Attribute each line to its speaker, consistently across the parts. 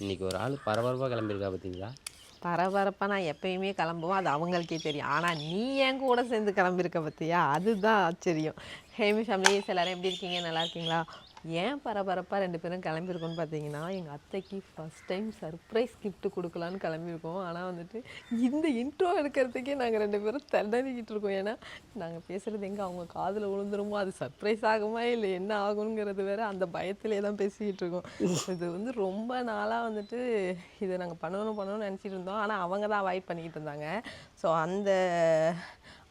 Speaker 1: இன்னைக்கு ஒரு ஆள் பரபரப்பாக கிளம்பியிருக்கா பார்த்தீங்களா?
Speaker 2: பரபரப்பாக நான் எப்பயுமே கிளம்புவோம், அது அவங்களுக்கே தெரியும். ஆனால் நீ என் கூட சேர்ந்து கிளம்பியிருக்க பார்த்தியா, அதுதான் ஆச்சரியம். ஹேமி ஃபேமிலிஸ் எல்லோரும் எப்படி இருக்கீங்க, நல்லா இருக்கீங்களா? ஏன் பரபரப்பாக 2 பேரும் கிளம்பியிருக்கோன்னு பார்த்தீங்கன்னா, எங்கள் அத்தைக்கு ஃபஸ்ட் டைம் சர்ப்ரைஸ் கிஃப்ட் கொடுக்கலான்னு கிளம்பியிருக்கோம். ஆனால் வந்துட்டு இந்த இன்ட்ரோ எடுக்கிறதுக்கே நாங்கள் 2 பேரும் திணறிக்கிட்டு இருக்கோம். ஏன்னா நாங்கள் பேசுகிறது எங்கே அவங்க காதில் விழுந்துருமோ, அது சர்ப்ரைஸ் ஆகுமா இல்லை என்ன ஆகுங்கிறது வேறு அந்த பயத்திலே தான் பேசிக்கிட்டு இருக்கோம். இது வந்து ரொம்ப நாளாக வந்துட்டு இதை நாங்கள் பண்ணணும்னு நினச்சிட்டு இருந்தோம். ஆனால் அவங்க தான் அவாய்ட் பண்ணிக்கிட்டு இருந்தாங்க. ஸோ அந்த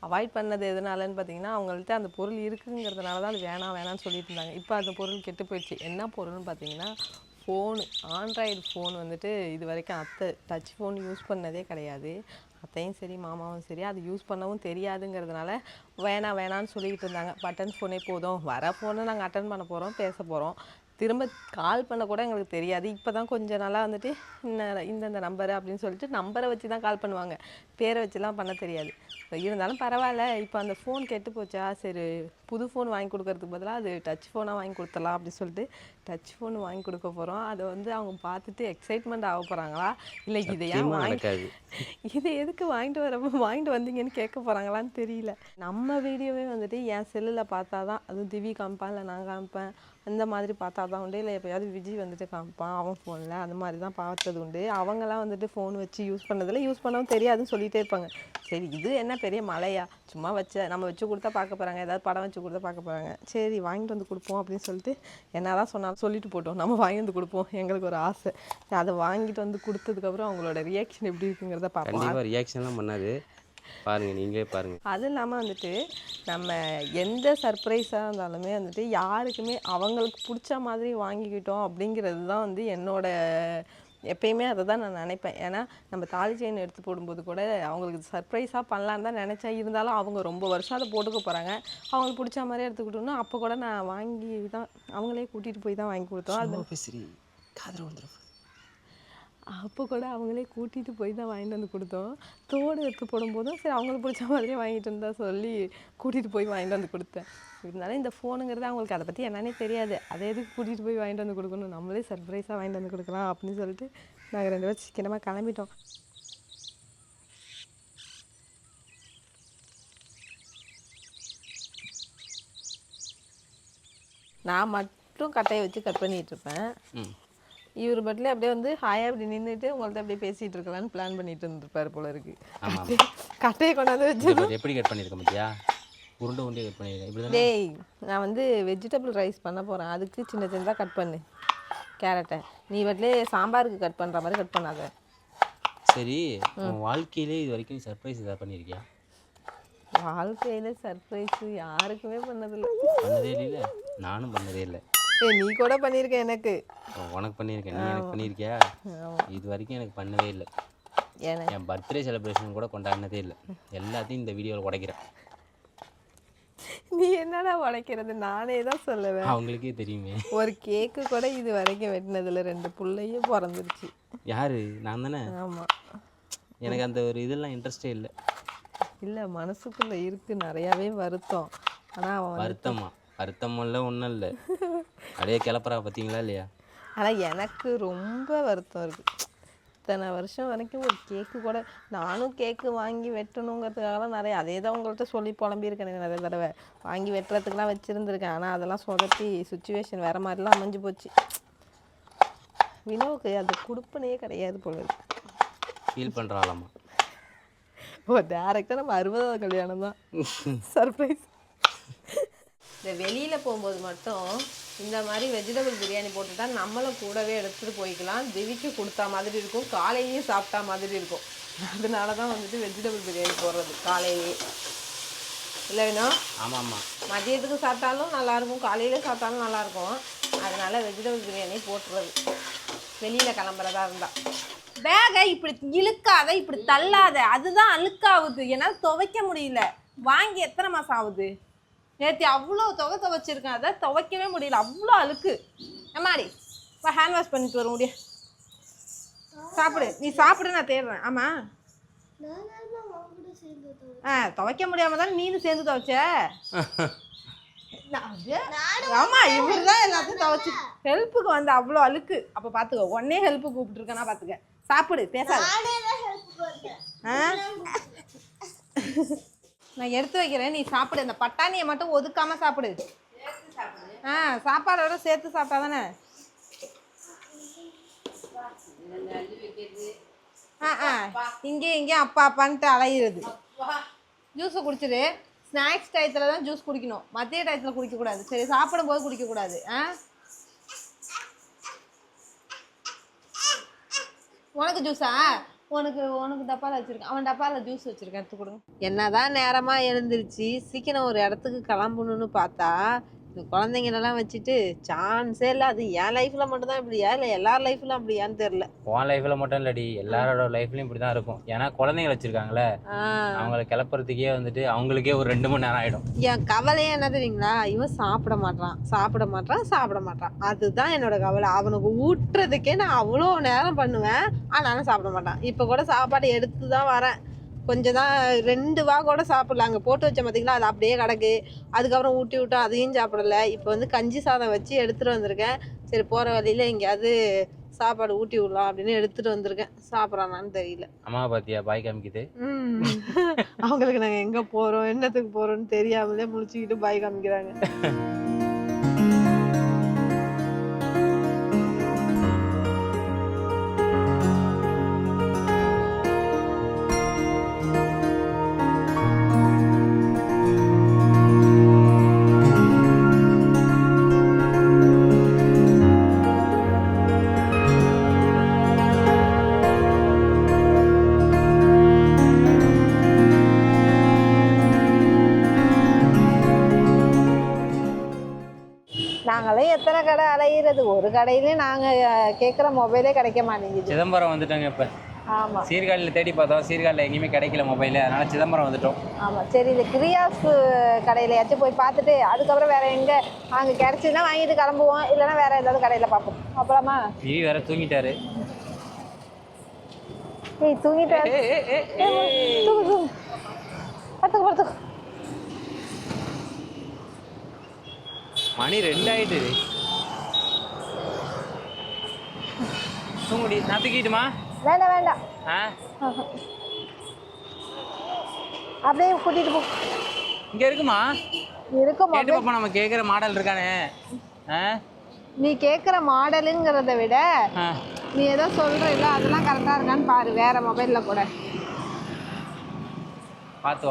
Speaker 2: அவாய்ட் பண்ணது எதனாலன்னு பார்த்தீங்கன்னா, அவங்கள்ட்ட அந்த பொருள் இருக்குங்கிறதுனால தான் அது வேணான்னு சொல்லிட்டு இருந்தாங்க. இப்போ அந்த பொருள் கெட்டு போயிடுச்சு. என்ன பொருள்னு பார்த்தீங்கன்னா, ஃபோனு. ஆண்ட்ராய்டு ஃபோன் வந்துட்டு இது வரைக்கும் அத்தை டச் ஃபோன் யூஸ் பண்ணதே கிடையாது. அத்தையும் சரி மாமாவும் சரி அது யூஸ் பண்ணவும் தெரியாதுங்கிறதுனால வேணான்னு சொல்லிக்கிட்டு இருந்தாங்க. பட்டன் ஃபோனே போதும், வர ஃபோனை நாங்கள் அட்டன் பண்ண போகிறோம், பேச போகிறோம், திரும்ப கால் பண்ண கூட எங்களுக்கு தெரியாது. இப்போ தான் கொஞ்சம் நாளாக வந்துட்டு இந்தந்த நம்பரு அப்படின்னு சொல்லிட்டு நம்பரை வச்சு தான் கால் பண்ணுவாங்க, பேரை வச்சுலாம் பண்ண தெரியாது. இருந்தாலும் பரவாயில்ல, இப்போ அந்த ஃபோன் கெட்டு போச்சா, சரி புது ஃபோன் வாங்கி கொடுக்கறதுக்கு பதிலாக அது டச் ஃபோனாக வாங்கி கொடுத்துடலாம் அப்படின்னு சொல்லிட்டு டச் ஃபோன் வாங்கி கொடுக்க போகிறோம். அதை வந்து அவங்க பார்த்துட்டு எக்ஸைட்மெண்ட் ஆக போகிறாங்களா, இல்லை இதை ஏன் இதை எதுக்கு வாங்கிட்டு வந்தீங்கன்னு கேட்க போகிறாங்களான்னு தெரியல. நம்ம வீடியோவே வந்துட்டு என் செல்லில் பார்த்தா தான், அதுவும் திவி காமிப்பான் இல்லை நான் காமிப்பேன், அந்த மாதிரி பார்த்தா தான் உண்டு. இல்லை எப்போயாவது விஜய் வந்துட்டு காமிப்பான் அவன் ஃபோனில், அந்த மாதிரி தான் பார்த்தது உண்டு. அவங்களாம் வந்துட்டு ஃபோன் வச்சு யூஸ் பண்ணதில்லை, யூஸ் பண்ணவும் தெரியாதுன்னு சொல்லிகிட்டே இருப்பாங்க. சரி இது என்ன பெரிய மலையா, சும்மா நம்ம வச்சு கொடுத்தா பார்க்க போகிறாங்க, ஏதாவது படம் வச்சு கொடுத்தா பார்க்க போகிறாங்க, சரி வாங்கிட்டு வந்து கொடுப்போம் அப்படின்னு சொல்லிட்டு என்ன தான் சொன்னாலும் சொல்லிட்டு போட்டோம், நம்ம வாங்கி வந்து கொடுப்போம், எங்களுக்கு ஒரு ஆசை. அதை வாங்கிட்டு வந்து கொடுத்ததுக்கப்புறம் அவங்களோட ரியாக்ஷன் எப்படி இருக்குங்கிறத பார்ப்போம்.
Speaker 1: ரியாக்ஷன்லாம் பண்ணாது, பாருங்கள் நீங்களே பாருங்கள்.
Speaker 2: அது இல்லாமல் வந்துட்டு நம்ம எந்த சர்ப்ரைஸாக இருந்தாலுமே வந்துட்டு யாருக்குமே அவங்களுக்கு பிடிச்ச மாதிரி வாங்கிக்கிட்டோம் அப்படிங்கிறது தான் வந்து என்னோட எப்பயுமே அதை தான் நான் நினைப்பேன். ஏன்னா நம்ம தாலி செயின் எடுத்து போடும்போது கூட அவங்களுக்கு சர்ப்ரைஸாக பண்ணலான்னு தான் நினச்சேன். இருந்தாலும் அவங்க ரொம்ப வருஷம் அதை போட்டுக்க போகிறாங்க, அவங்களுக்கு பிடிச்ச மாதிரி எடுத்துக்கிட்டோன்னா அப்போ கூட நான் வாங்கி தான் அவங்களே கூட்டிகிட்டு போய் தான் வாங்கி கொடுத்தோம். அது அப்போ கூட அவங்களே கூட்டிகிட்டு போய் தான் வாங்கிட்டு வந்து கொடுத்தோம். தோடு எடுத்து போடும்போதும் சரி அவங்களுக்கு பிடிச்ச மாதிரியே வாங்கிட்டு இருந்தா சொல்லி கூட்டிகிட்டு போய் வாங்கிட்டு வந்து கொடுத்தேன். இருந்தாலும் இந்த ஃபோனுங்கிறது அவங்களுக்கு அதை பற்றி என்னன்னே தெரியாது, அதை எதுக்கு கூட்டிகிட்டு போய் வாங்கிட்டு வந்து கொடுக்கணும், நம்மளே சர்ப்ரைஸாக வாங்கிட்டு வந்து கொடுக்கலாம் அப்படின்னு சொல்லிட்டு நாங்கள் 2 பேரும் சீக்கிரமாக கிளம்பிட்டோம். நான் மட்டும் கட்டையை வச்சு கட் பண்ணிகிட்டு இருப்பேன். இவர் பட்டில் அப்படியே வந்து ஹாயாக அப்படி நின்றுட்டு உங்கள்கிட்ட அப்படியே பேசிகிட்டு இருக்கலான்னு பிளான் பண்ணிட்டு இருந்திருப்பாரு போல இருக்கு. கட்டையை கொண்டாந்து வச்சு
Speaker 1: எப்படி கட் பண்ணியிருக்க மாட்டியா, உருண்டை கட் பண்ணியிருக்கேன்.
Speaker 2: டேய் நான் வந்து வெஜிடபிள் ரைஸ் பண்ண போகிறேன், அதுக்கு சின்ன சின்னதாக கட் பண்ணு கேரட்டை. நீ பட்டிலே சாம்பாருக்கு கட் பண்ணுற மாதிரி கட் பண்ணாத.
Speaker 1: சரி, உன் வாழ்க்கையிலே இது வரைக்கும் சர்ப்ரைஸ் ஏதாவது பண்ணியிருக்கியா?
Speaker 2: வாழ்க்கையில் சர்ப்ரைஸு யாருக்குமே பண்ணதில்லை.
Speaker 1: பண்ணதே இல்லை, நானும் பண்ணதே இல்லை.
Speaker 2: நீ கூட பண்ணியிருக்க, எனக்கு
Speaker 1: உனக்கு பண்ணியிருக்கேன், நீ எனக்கு பண்ணியிருக்கியா? இது வரைக்கும் எனக்கு பண்ணவே இல்லை. என் பர்த்டே செலிப்ரேஷன் கூட கொண்டாடினதே இல்லை. எல்லாத்தையும் இந்த வீடியோவில் உடைக்கிறேன்.
Speaker 2: நீ என்னடா உடைக்கிறது, நானே தான் சொல்லுவேன்.
Speaker 1: அவங்களுக்கே தெரியுமே.
Speaker 2: ஒரு கேக்கு கூட இது வரைக்கும் வெட்டினதில்லை, 2 பிள்ளையும் பிறந்துருச்சு.
Speaker 1: யாரு, நான் தானே?
Speaker 2: ஆமாம்.
Speaker 1: எனக்கு அந்த ஒரு இதெல்லாம் இன்ட்ரெஸ்டே இல்லை.
Speaker 2: இல்லை மனசுக்குள்ளே இருக்குது நிறையாவே வருத்தம். ஆனால்
Speaker 1: வருத்தமும் இல்லை, ஒன்றும் இல்லை, அப்படியே கிளப்புறா பார்த்தீங்களா இல்லையா?
Speaker 2: ஆனால் எனக்கு ரொம்ப வருத்தம் இருக்குது. இத்தனை வருஷம் வரைக்கும் ஒரு கேக்கு கூட, நானும் கேக்கு வாங்கி வெட்டணுங்கிறதுக்காகலாம் நிறைய அதே தான் உங்கள்கிட்ட சொல்லி புலம்பியிருக்கேன் எனக்கு நிறைய தடவை. வாங்கி வெட்டுறதுக்கெலாம் வச்சுருந்துருக்கேன், ஆனால் அதெல்லாம் சொதப்பி சுச்சுவேஷன் வேறு மாதிரிலாம் அமைஞ்சு போச்சு. வினோவுக்கு அது கொடுப்பனே கிடையாது போல இருக்கு.
Speaker 1: ஃபீல் பண்ணுறாளாமா?
Speaker 2: ஓ டேரெக்டாக நம்ம 60வது கல்யாணம் தான் சர்ப்ரைஸ். இந்த வெளியில் போகும்போது மட்டும் இந்த மாதிரி வெஜிடபிள் பிரியாணி போட்டுட்டா நம்மளும் கூடவே எடுத்துகிட்டு போய்க்கலாம், திவிக்கு கொடுத்தா மாதிரி இருக்கும், காலையிலேயும் சாப்பிட்டா மாதிரி இருக்கும். அதனால தான் வந்துட்டு வெஜிடபிள் பிரியாணி போடுறது காலையிலேயே. இல்லை வேணும்?
Speaker 1: ஆமாம் ஆமாம்,
Speaker 2: மதியத்துக்கு சாப்பிட்டாலும் நல்லாயிருக்கும், காலையில் சாப்பிட்டாலும் நல்லாயிருக்கும். அதனால் வெஜிடபிள் பிரியாணி போட்டுறது வெளியில் கிளம்புறதா இருந்தால்.
Speaker 3: பேகை இப்படி இழுக்காத, இப்படி தள்ளாத, அதுதான் அழுக்காகுது, என்னால் துவைக்க முடியல. வாங்கி எத்தனை மாதம் ஆகுது? நேற்று அவ்வளோ துவைச்சிருக்கேன், அதை துவைக்கவே முடியல, அவ்வளோ அழுக்கு. எம்மாடி இப்போ ஹேண்ட் வாஷ் பண்ணிட்டு வர முடியும். சாப்பிடு, நீ சாப்பிடு, நான் தேடுறேன். ஆமாம் துவைக்க முடியாமல் தான் நீனு சேர்ந்து துவைச்ச. ஆமா இவருதான் எல்லாத்தையும் துவைச்சு ஹெல்ப்புக்கு வந்து அவ்வளோ அழுக்கு அப்ப பாத்துக்கோ உடனே ஹெல்ப்பு கூப்பிட்டு இருக்கனா பாத்துக்க சாப்பிடு பேசாத நான் எடுத்து வைக்கிறேன் நீ சாப்பிடு அந்த பட்டாணியை மட்டும் ஒதுக்காம சாப்பிடு சாப்பாடோட சேர்த்து சாப்பிட்டா தானே இங்கே அப்பா அப்பான்ட்டு அலையிறது ஜூஸை குடிச்சிடு ஸ்நாக்ஸ் டயத்தில் தான் ஜூஸ் குடிக்கணும் மதிய டயத்தில் குடிக்கக்கூடாது சரி சாப்பிடும்போது குடிக்கக்கூடாது உனக்கு ஜூஸா உனக்கு டப்பாவில் வச்சுருக்கேன் அவன் டப்பாவில் ஜூஸ் வச்சுருக்கேன் எடுத்து கொடுங்க என்னதான் நேரமாக எழுந்திருச்சு சீக்கிரம் ஒரு இடத்துக்கு கிளம்பணுன்னு பார்த்தா இந்த குழந்தைங்களெல்லாம் வச்சுட்டு சான்ஸே இல்லை அது என் லைஃப்பில் மட்டும்தான் இப்படியா இல்லை எல்லார் லைஃப்லையும் அப்படியான்னு தெரில
Speaker 1: உன் லைஃப்பில் மட்டும் இல்லடி எல்லாரோட லைஃப்லையும் இப்படி தான் இருக்கும் ஏன்னா குழந்தைங்க வச்சுருக்காங்களே அவங்கள கிளப்புறதுக்கே வந்துட்டு அவங்களுக்கே ஒரு 2 மணி நேரம் ஆகிடும்
Speaker 2: என் கவலையே என்ன தெரியுங்களா இவன் சாப்பிட மாட்டான் அதுதான் என்னோட கவலை அவனுக்கு ஊட்டுறதுக்கே நான் அவ்வளோ நேரம் பண்ணுவேன் ஆனாலும் சாப்பிட மாட்டான் இப்போ கூட சாப்பாடு எடுத்து தான் வரேன் கொஞ்சம் தான் 2 வா கூட சாப்பிடல அங்கே போட்டு வச்ச பார்த்தீங்களா அது அப்படியே கிடக்கு அதுக்கப்புறம் ஊட்டி விட்டோம் அதையும் சாப்பிடல இப்போ வந்து கஞ்சி சாதம் வச்சு எடுத்துகிட்டு வந்திருக்கேன் சரி போகிற வழியில் எங்கேயாவது சாப்பாடு ஊட்டி விடலாம் அப்படின்னு எடுத்துகிட்டு வந்திருக்கேன் சாப்பிட்றானான்னு தெரியல
Speaker 1: அம்மா பாத்தியா பாய் காமிக்குது
Speaker 2: அவங்களுக்கு நாங்கள் எங்கே போகிறோம் என்னத்துக்கு போகிறோன்னு தெரியாமலே முழிச்சுக்கிட்டு பாய் காமிக்கிறாங்க நாங்களே எத்தனை கடை அலையிறது ஒரு கடையிலையும் நாங்கள் கேட்குற மொபைலே கிடைக்க மாட்டேங்குது
Speaker 1: சிதம்பரம் வந்துட்டாங்க இப்போ
Speaker 2: ஆமாம்
Speaker 1: சீர்காழியில் தேடி பார்த்தோம் சீர்காழியில் எங்கேயுமே கிடைக்கல மொபைலு அதனால சிதம்பரம் வந்துட்டோம்
Speaker 2: ஆமாம் சரி இது கிரியாஸ் கடையிலையாச்சும் போய் பார்த்துட்டு அதுக்கப்புறம் வேற எங்கே அங்கே கிடைச்சின்னா வாங்கிட்டு கிளம்புவோம் இல்லைன்னா வேற ஏதாவது கடையில் பார்ப்போம் அப்புறமா
Speaker 1: இவி வேற தூங்கிட்டாரு
Speaker 2: ஏய் தூங்கிட்டாரு படுத்துக்கு
Speaker 1: மணி 2 ஆயிட்டு தூங்குடி நான் தூக்கிட்டுமா
Speaker 2: வேண்டாம் அப்படியே கூட்டிட்டு போ
Speaker 1: இங்க இருக்குமா
Speaker 2: இருக்கும்
Speaker 1: கேட்டு பாப்பா நம்ம கேக்குற மாடல் இருக்கானே
Speaker 2: நீ கேக்குற மாடலுங்கிறத விட நீ ஏதோ சொல்ற இல்ல அதெல்லாம் கரெக்டா இருக்கான்னு பாரு வேற மொபைல்ல கூட
Speaker 1: பாத்து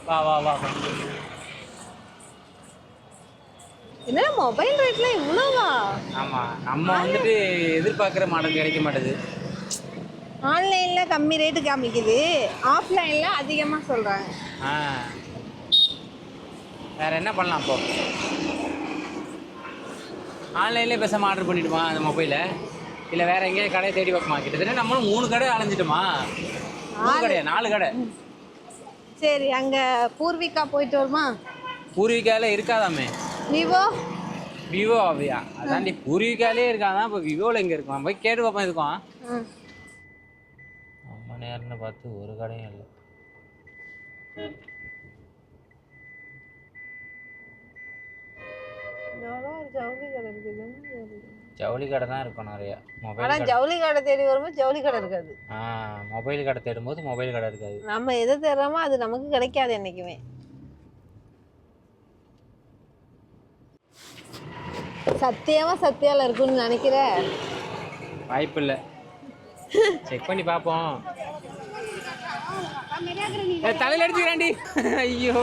Speaker 1: வா
Speaker 2: என்ன மொபைல் ரேட்ல இவ்வளவா
Speaker 1: ஆமா நம்ம வந்துட்டு எதிர்பார்க்குற மாடல் கிடைக்க மாட்டேது
Speaker 2: ஆன்லைன்ல கம்மி ரேட்டு காமிக்குது ஆஃப்லைன்ல அதிகமா சொல்றாங்க
Speaker 1: வேற என்ன பண்ணலாம் அப்போ ஆன்லைன்லேயே பேசாம ஆர்டர் பண்ணிடுமா அந்த மொபைலை இல்லை வேற எங்கேயாவது கடையை தேடி பார்ப்போமா கிட்டத்தட்ட நம்மளும் 3 கடை அலைஞ்சிட்டோமா 3 கடையா 4 கடை
Speaker 2: சரி அங்க பூர்விகா போயிட்டு வருமா
Speaker 1: பூர்விகால இருக்காதாமே விவோ அப்படியா அதாண்டி பூர்விகாலே இருக்காதான் இப்போ விவோவில் எங்கே இருக்கும் போய் கேட்டு பார்ப்போம் இருக்கும் ரொம்ப நேரம்னு பார்த்து ஒரு கடையும் இல்லை ஜவுளி கடை தான் இருக்கும் நிறையா மொபைல்
Speaker 2: ஜவுளி கடை தேடி வரும்போது ஜவுளி கடை இருக்காது
Speaker 1: மொபைல் கடை தேடும்போது மொபைல் கடை இருக்காது
Speaker 2: நம்ம எது தேடுறோமோ அது நமக்கு கிடைக்காது என்னைக்குமே சத்தியால இருக்குன்னு நினைக்கிற
Speaker 1: வாய்ப்பு இல்லை செக் பண்ணி பார்ப்போம் தலையில அடிச்சுக்கிறாண்டி ஐயோ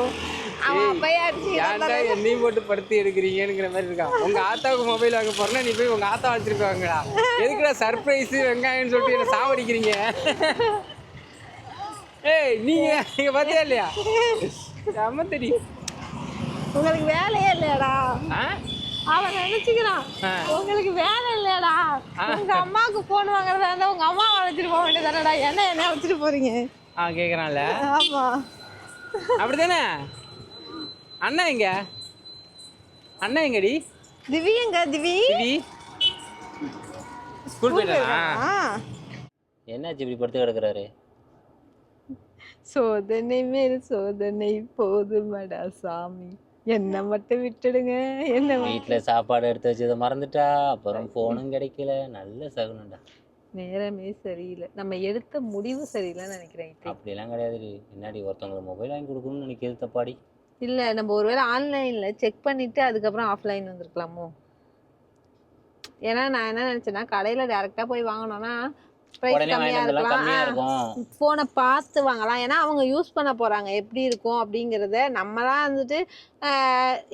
Speaker 1: ஏன்டா என்னையும் போட்டு படுத்தி எடுக்கிறீங்கிற மாதிரி இருக்கான் உங்க ஆத்தாவுக்கு மொபைல் வாங்க போறேன்னா நீ போய் உங்க ஆத்தா வச்சிருக்காங்களா எதுக்குடா சர்ப்ரைஸ் வெங்காயம்னு சொல்லிட்டு என்ன சாவடிக்கிறீங்க ஏய் நீங்க இங்க பார்த்தியா இல்லையா செம்ம தெரியும்
Speaker 2: உங்களுக்கு வேலையே இல்லையாடா அவன் நினைச்சுக்கிறான் உங்களுக்கு வேலை இல்லையாடா உங்க அம்மாவுக்கு போன் வாங்குறதா இருந்தா உங்க அம்மா அழைச்சிட்டு போக வேண்டியதானடா என்ன அழைச்சிட்டு போறீங்க
Speaker 1: கேக்குறான்ல
Speaker 2: ஆமா
Speaker 1: அப்படிதானே அண்ணா எங்கடி
Speaker 2: திவி எங்க திவி
Speaker 1: ஸ்கூல் போயிட்டானா என்னாச்சு இப்படி படுத்து கிடக்குறாரு
Speaker 2: சோதனை மேல் சோதனை போதுமடா சாமி, என்ன மட்டும் விட்டுடுங்க. என்ன
Speaker 4: வீட்டில் சாப்பாடு எடுத்து வச்சதை மறந்துட்டா, அப்புறம் ஃபோனும் கிடைக்கல. நல்ல சகுனம்டா.
Speaker 2: நேரமே சரியில்லை, நம்ம எடுத்த முடிவு சரியில்லைன்னு நினைக்கிறேன்.
Speaker 4: அப்படிலாம் கிடையாது. என்னடி ஒருத்தவங்களுக்கு மொபைல் வாங்கி கொடுக்கணும்னு நினைக்கிறது தப்பாடி.
Speaker 2: இல்லை, நம்ம ஒருவேளை ஆன்லைனில் செக் பண்ணிவிட்டு அதுக்கப்புறம் ஆஃப்லைன் வந்திருக்கலாமோ? ஏன்னா நான் என்ன நினச்சேன்னா, கடையில் டேரெக்டாக போய் வாங்கினோன்னா ப்ரைஸ்
Speaker 4: உடனே
Speaker 2: கம்மியாக
Speaker 4: வாங்கிட்டு வந்தெல்லாம் கம்மியா
Speaker 2: இருக்கலாம்,
Speaker 4: இருக்கும்.
Speaker 2: ஃபோனை பார்த்து வாங்கலாம். ஏன்னா அவங்க யூஸ் பண்ண போகிறாங்க, எப்படி இருக்கும் அப்படிங்கிறத நம்மலாம் வந்துட்டு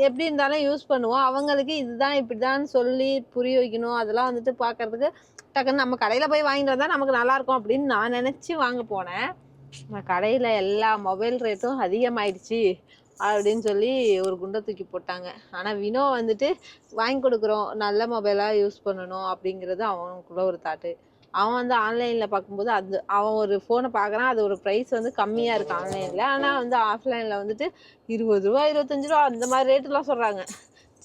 Speaker 2: எப்படி இருந்தாலும் யூஸ் பண்ணுவோம். அவங்களுக்கு இதுதான் இப்படிதான் சொல்லி புரிய வைக்கணும், அதெல்லாம் வந்துட்டு பார்க்கறதுக்கு டக்குன்னு நம்ம கடையில் போய் வாங்கிட்டு வந்தால் நமக்கு நல்லாயிருக்கும் அப்படின்னு நான் நினச்சி வாங்க போனேன். கடையில் எல்லா மொபைல் ரேட்டும் அதிகமாயிடுச்சு அப்படின்னு சொல்லி ஒரு குண்டை தூக்கி போட்டாங்க. ஆனால் வினோ வந்துட்டு வாங்கி கொடுக்குறோம், நல்ல மொபைலாக யூஸ் பண்ணணும் அப்படிங்கிறது அவனுக்குள்ள ஒரு தாட்டு. அவன் வந்து ஆன்லைனில் பார்க்கும்போது அவன் ஒரு ஃபோனை பார்க்குறான், அது ஒரு ப்ரைஸ் வந்து கம்மியாக இருக்குது ஆன்லைனில். ஆனால் வந்து ஆஃப்லைனில் வந்துட்டு 20 ரூபா 25 ரூபா அந்த மாதிரி ரேட்டுலாம் சொல்கிறாங்க.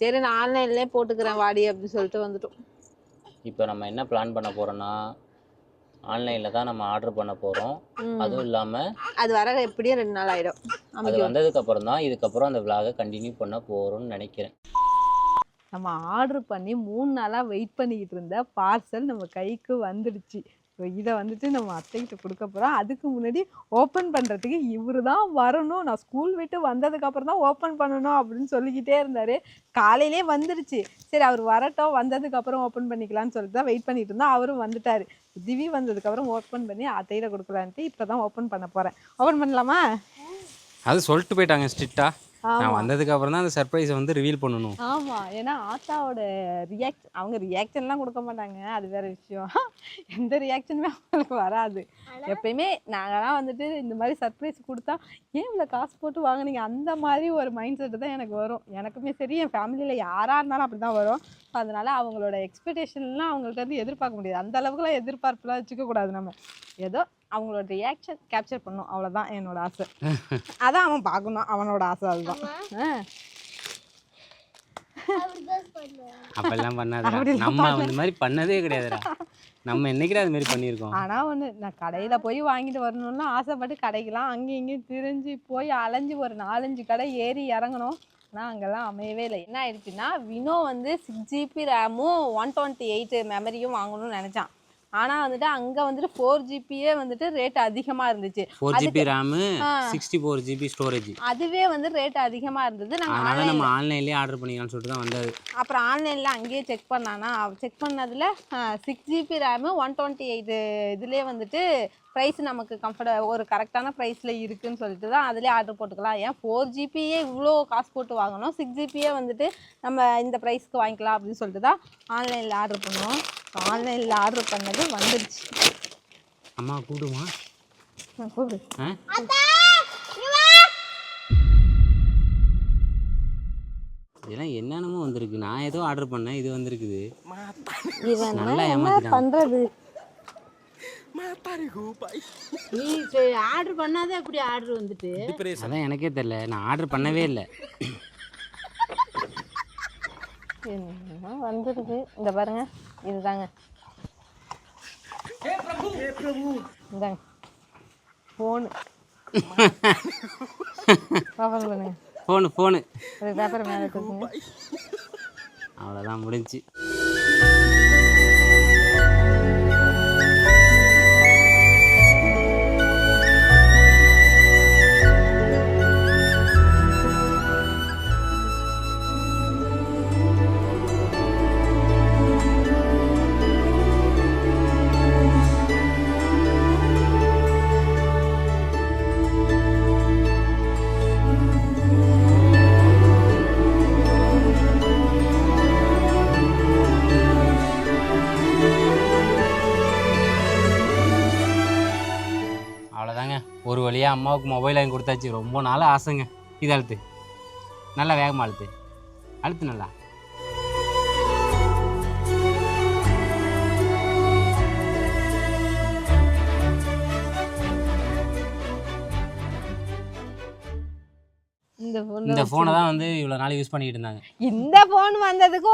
Speaker 2: சரி நான் ஆன்லைன்லேயே போட்டுக்கிறேன் வாடி அப்படின்னு சொல்லிட்டு வந்துட்டோம்.
Speaker 4: இப்போ நம்ம என்ன பிளான் பண்ண போகிறோன்னா, ஆன்லைனில் தான் நம்ம ஆர்டர் பண்ண போகிறோம். அதுவும் இல்லாமல்
Speaker 2: அது வர எப்படியும் 2 நாள் ஆகிடும்.
Speaker 4: அது வந்ததுக்கப்புறம் தான் இதுக்கப்புறம் அந்த விலாகை கண்டினியூ பண்ண போகிறோம்னு நினைக்கிறேன்.
Speaker 2: நம்ம ஆர்டர் பண்ணி 3 நாளாக வெயிட் பண்ணிக்கிட்டு இருந்த பார்சல் நம்ம கைக்கு வந்துடுச்சு. ஸோ இதை வந்துட்டு நம்ம அத்தைக்கிட்ட கொடுக்க போகிறோம். அதுக்கு முன்னாடி ஓப்பன் பண்ணுறதுக்கு இவர் தான் வரணும், நான் ஸ்கூல் விட்டு வந்ததுக்கப்புறம் தான் ஓப்பன் பண்ணணும் அப்படின்னு சொல்லிக்கிட்டே இருந்தார். காலையிலே வந்துடுச்சு. சரி அவர் வரட்டும், வந்ததுக்கப்புறம் ஓப்பன் பண்ணிக்கலான்னு சொல்லிட்டு தான் வெயிட் பண்ணிட்டு இருந்தோம். அவரும் வந்துட்டார். திவி வந்ததுக்கப்புறம் ஓப்பன் பண்ணி அத்தையில கொடுக்கலான்ட்டு இப்போ தான் ஓப்பன் பண்ண போகிறேன். ஓப்பன் பண்ணலாமா?
Speaker 1: அது சொல்லிட்டு போயிட்டாங்க ஸ்ட்ரிக்டா. நான் வந்ததுக்கு அப்புறம் தான் அந்த சர்ப்ரைஸை வந்து ரிவீல் பண்ணணும்.
Speaker 2: ஆமாம், ஏன்னா ஆத்தாவோட அவங்க ரியாக்ஷன்லாம் கொடுக்க மாட்டாங்க, அது வேற விஷயம். எந்த ரியாக்ஷனுமே அவங்களுக்கு வராது. எப்பயுமே நாங்கள்லாம் வந்துட்டு இந்த மாதிரி சர்ப்ரைஸ் கொடுத்தா ஏன் இவ்வளோ காசு போட்டு வாங்கினீங்க அந்த மாதிரி ஒரு மைண்ட் செட்டு தான் எனக்கு வரும். எனக்குமே சரி, என் ஃபேமிலியில் யாராக இருந்தாலும் அப்படி தான் வரும். அதனால அவங்களோட எக்ஸ்பெக்டேஷன்லாம் அவங்கள்ட்ட வந்து எதிர்பார்க்க முடியாது. அந்த அளவுக்குலாம் எதிர்பார்ப்புலாம் வச்சுக்கக்கூடாது. நம்ம ஏதோ அவங்களோட ரியாக்ஷன் கேப்சர் பண்ணும், அவ்வளோதான் என்னோட ஆசை. அதான் அவன் பார்க்கணும், அவனோட ஆசை அதுதான்.
Speaker 1: அப்பெல்லாம் பண்ணாத, நம்ம அந்த மாதிரி பண்ணதே கிடையாதுடா. நம்ம என்னைக்கிட்ட அது மாதிரி பண்ணியிருக்கோம்.
Speaker 2: ஆனால் ஒன்று, நான் கடையில் போய் வாங்கிட்டு வரணும்னு ஆசைப்பட்டு கடைக்கெல்லாம் அங்கேயும் இங்கேயும் திரிஞ்சு போய் அலைஞ்சு ஒரு 4-5 கடை ஏறி இறங்கணும். ஆனால் அங்கெல்லாம் அமையவே இல்லை. என்ன ஆயிடுச்சுன்னா, வினோ வந்து 6GB ரேமும் 128 மெமரியும் வாங்கணும்னு நினச்சான். ஆனால் வந்துட்டு அங்கே வந்துட்டு 4GB வந்துட்டு ரேட் அதிகமாக இருந்துச்சு.
Speaker 1: 4GB RAM 64GB storage.
Speaker 2: அதுவே வந்து ரேட் அதிகமாக இருந்தது.
Speaker 1: அதனால நம்ம ஆன்லைன்லேயே ஆர்டர் பண்ணிக்கலாம்னு சொல்லிட்டு தான் வந்தது.
Speaker 2: அப்புறம் ஆன்லைனில் அங்கேயே செக் பண்ணானா, செக் பண்ணதில் 6GB ரேமு 128 இதுலேயே வந்துட்டு ப்ரைஸ் நமக்கு ஒரு கரெக்டான ப்ரைஸில் இருக்குதுன்னு சொல்லிட்டு தான் அதிலே ஆர்டர் போட்டுக்கலாம். ஏன் 4GBயே இவ்வளோ காசு போட்டு வாங்கணும், 6GBயே வந்துட்டு நம்ம இந்த ப்ரைஸ்க்கு வாங்கிக்கலாம் அப்படின்னு சொல்லிட்டு தான் ஆன்லைனில் ஆர்டர் பண்ணுவோம். ஆன்லைனில் ஆர்டர் பண்ணது வந்துடுச்சு.
Speaker 1: அம்மா கூடுமா?
Speaker 2: கூடு.
Speaker 1: இதெல்லாம் என்னென்னமோ வந்திருக்கு. நான் ஏதோ ஆர்டர் பண்ணேன், இது வந்திருக்குது.
Speaker 2: இவன்
Speaker 1: நல்லா
Speaker 2: என்ன
Speaker 1: ஏமாத்திட்டான்.
Speaker 2: பண்ணுறது?
Speaker 3: நீ ஆர்டர் பண்ணாதே அப்படி ஆர்டர் வந்துட்டு.
Speaker 1: அதான் எனக்கே தெரியல, நான் ஆர்டர் பண்ணவே இல்லை.
Speaker 2: என்ன வந்துருக்கு இந்த பாருங்க, இதுதாங்க. இந்தாங்க ஃபோனு. ஓப்பன் பண்ணுங்க.
Speaker 1: ஃபோனு
Speaker 2: ஒரு பேப்பர் மேலே இருக்குங்க.
Speaker 1: அவ்வளோதான், முடிஞ்சு. ஒரு வழியாக அம்மாவுக்கு மொபைல் வாங்கி கொடுத்தாச்சு. ரொம்ப நாள் ஆசைங்க. இது அழுத்து, நல்லா வேகமாக அழுத்து நல்லா.
Speaker 2: இந்த
Speaker 4: இந்த ஃபோனை தான் வந்து இவ்வளோ நாள் யூஸ் பண்ணிட்டு இருந்தாங்க.
Speaker 2: இந்த ஃபோன் வந்ததுக்கு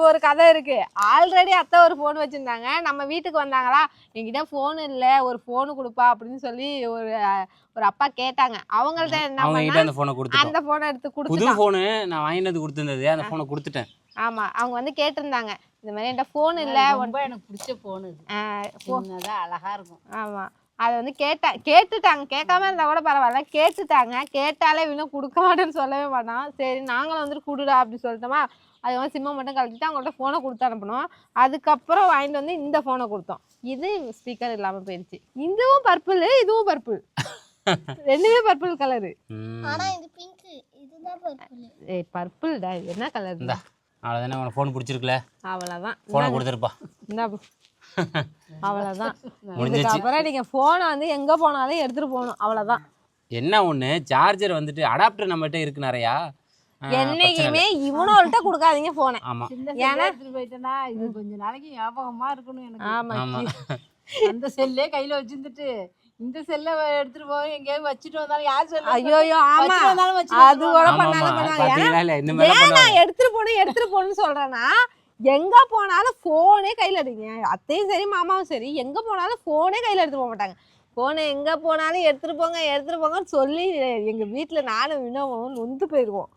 Speaker 2: ஒரு கதை இருக்கு. ஆல்ரெடி அத்தை ஒரு ஃபோன் வச்சிருந்தாங்க. நம்ம வீட்டுக்கு வந்தாங்களா, என்கிட்ட ஃபோன் இல்லை, ஒரு ஃபோனு கொடுப்பா அப்படின்னு சொல்லி ஒரு அப்பா கேட்டாங்க. அவங்கள்ட்ட என்ன
Speaker 4: அவங்க கிட்ட அந்த ஃபோனை கொடுத்துட்டோம்.
Speaker 2: அந்த ஃபோனை எடுத்து
Speaker 4: புது
Speaker 2: கொடுத்து
Speaker 4: ஃபோனு நான் வாங்கிட்டு வந்து கொடுத்துருந்தது, அந்த ஃபோனை கொடுத்துட்டேன்.
Speaker 2: ஆமா, அவங்க வந்து கேட்டிருந்தாங்க இந்த மாதிரி என்கிட்ட ஃபோன் இல்லை.
Speaker 3: ரொம்ப எனக்கு பிடிச்ச ஃபோன் இது, அழகா இருக்கும்.
Speaker 2: ஆமா, அதை வந்து கேட்டுட்டாங்க. கேட்காம இருந்தா கூட பரவாயில்ல, கேட்டுட்டாங்க. கேட்டாலே இன்னும் கொடுக்க மாட்டேன்னு சொல்லவே மாட்டான். சரி நாங்களும் வந்துட்டு கொடுடா அப்படி சொல்லிட்டோமா. அது வந்து சிம்மை மட்டும் கழிச்சிட்டு அவங்கள்ட்ட ஃபோனை கொடுத்து அனுப்பணும். அதுக்கப்புறம் வாங்கிட்டு வந்து இந்த ஃபோனை கொடுத்தோம். இது ஸ்பீக்கர் இல்லாமல் போயிடுச்சு. இதுவும் பர்பிள், இதுவும் பர்பிள், ரெண்டுமே பர்பிள் கலரு.
Speaker 5: ஆனா இது பிங்க், இதுதான் பர்பிள்.
Speaker 2: ஏய் பர்பிள்டா, இது என்ன கலர்?
Speaker 4: அவ்வளோதானே, உனக்கு ஃபோன் பிடிச்சிருக்குல்ல,
Speaker 2: அவ்வளோதான்,
Speaker 4: ஃபோனை கொடுத்துருப்பா.
Speaker 2: இந்த அவ்வளோதான். இதுக்கப்புறம் நீங்கள் ஃபோனை வந்து எங்கே போனாலும் எடுத்துகிட்டு போகணும், அவ்வளோதான்.
Speaker 4: என்ன ஒன்று, சார்ஜர் வந்துட்டு அடாப்டர் நம்மகிட்ட இருக்கு நிறையா.
Speaker 2: என்னைக்குமே இவனோல்ட்ட கொடுக்காதீங்க போனை.
Speaker 4: ஆமா,
Speaker 3: ஏன்னா எடுத்துட்டு போயிட்டேன்னா இது கொஞ்ச நாளைக்கு ஞாபகமா இருக்கணும் எனக்கு.
Speaker 2: ஆமா,
Speaker 3: அந்த செல்லே கையில வச்சிருந்துட்டு இந்த செல்லை எடுத்துட்டு போய் எங்கேயாவது வச்சுட்டு வந்தாலும் யார் செல்ல
Speaker 2: ஐயோ ஆமா, அது கூட பண்ணாலும் பண்ணுவாங்க. ஏன் நான் எடுத்துட்டு போகணும்னு சொல்றேன்னா, எங்க போனாலும் போனே கையில எடுங்க. அத்தையும் சரி மாமாவும் சரி, எங்க போனாலும் போனே கையில எடுத்துட்டு போக மாட்டாங்க. போனை எங்க போனாலும் எடுத்துட்டு போங்கன்னு சொல்லி எங்க வீட்டுல நானும் வினோவும் நொந்து போயிருவோம்.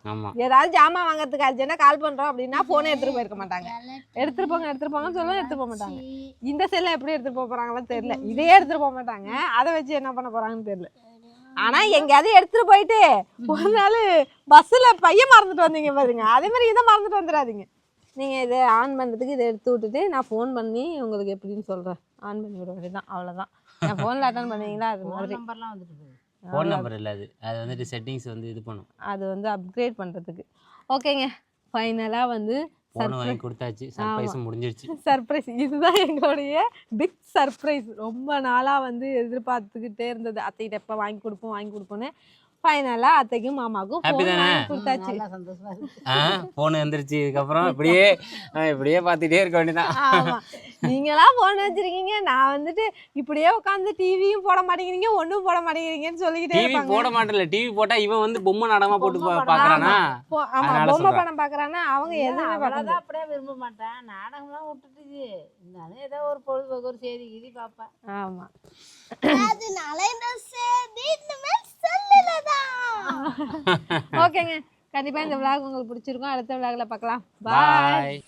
Speaker 2: ஏதாவது ஜாமான் வாங்கறதுக்கு அர்ஜென்ட்டா கால் பண்றோம் அப்படின்னா போனை எடுத்துட்டு போயிருக்க மாட்டாங்க. எடுத்துட்டு போங்கன்னு சொல்லுவோம், எடுத்துட்டு போக மாட்டாங்க. இந்த செல்ல எப்படி எடுத்துட்டு போக போறாங்களோ தெரியல, இதையே எடுத்துட்டு போக மாட்டாங்க. அதை வச்சு என்ன பண்ண போறாங்கன்னு தெரியல. ஆனா எங்கேயாவது எடுத்துட்டு போயிட்டு ஒரு நாள் பஸ்ல பையன் மறந்துட்டு வந்தீங்க பாருங்க, அதே மாதிரி இதை மறந்துட்டு வந்துடாதீங்க. நீங்க இதை ஆன் பண்றதுக்கு இதை எடுத்து விட்டுட்டு நான் ஃபோன் பண்ணி உங்களுக்கு எப்படின்னு சொல்றேன். ஆன் பண்ணி விட வேண்டியதான், அவ்வளவுதான். நான் ஃபோனில் அட்டன் பண்ணுவீங்களா, அது மாதிரி
Speaker 3: நம்பர்லாம் வந்துட்டு
Speaker 4: ஃபோன் நம்பர் இல்லை, அது வந்துட்டு செட்டிங்ஸ் வந்து இது பண்ணும்,
Speaker 2: அது வந்து அப்கிரேட் பண்ணுறதுக்கு. ஓகேங்க, ஃபைனலாக வந்து
Speaker 4: ஃபோன் வாங்கி கொடுத்தாச்சு, சர்ப்ரைஸும் முடிஞ்சிருச்சு.
Speaker 2: சர்ப்ரைஸ், இதுதான் எங்களுடைய பிக் சர்ப்ரைஸ். ரொம்ப நாளாக வந்து எதிர்பார்த்துக்கிட்டே இருந்தது, அத்தைகிட்ட எப்போ வாங்கி கொடுப்போன்னு. ஃபைனலாக அத்தைக்கும் மாமாவுக்கும்
Speaker 4: ஹாப்பி தானே,
Speaker 2: கொடுத்தாச்சு.
Speaker 3: சந்தோஷமா இருக்கு.
Speaker 4: ஃபோன் வந்துருச்சு. இதுக்கப்புறம் இப்படியே பார்த்துட்டே இருக்க வேண்டியதான்.
Speaker 2: ஆமாம், நீங்களா ஃபோன் வச்சிருக்கீங்க, நான் வந்துட்டு இப்படியே உட்காந்து டிவியும் போட மாட்டேங்கிறீங்க, ஒன்றும் போட மாட்டேங்கிறீங்கன்னு சொல்லிக்கிட்டே
Speaker 4: டிவி
Speaker 2: இருப்பாங்க.
Speaker 4: போட மாட்டேன்ல, டிவி போட்டா இவன் வந்து பொம்மை நாடகமா போட்டு பாக்குறானா.
Speaker 2: ஆமா, பொம்மை படம் பாக்குறானா, அவங்க எதுவுமே பார்க்கறது.
Speaker 3: அப்படியே விரும்ப மாட்டேன், நாடகம்லாம் விட்டுட்டு இருந்தாலும் ஏதோ ஒரு பொழுதுபோக்கு ஒரு செய்தி கீதி பார்ப்பேன்.
Speaker 2: ஆமா,
Speaker 5: அதனால இந்த செய்தி இனிமே சொல்லலதான்.
Speaker 2: ஓகேங்க, கண்டிப்பா இந்த விளாக் உங்களுக்கு பிடிச்சிருக்கும். அடுத்த விளாக்ல பார்க்கலாம். பாய்.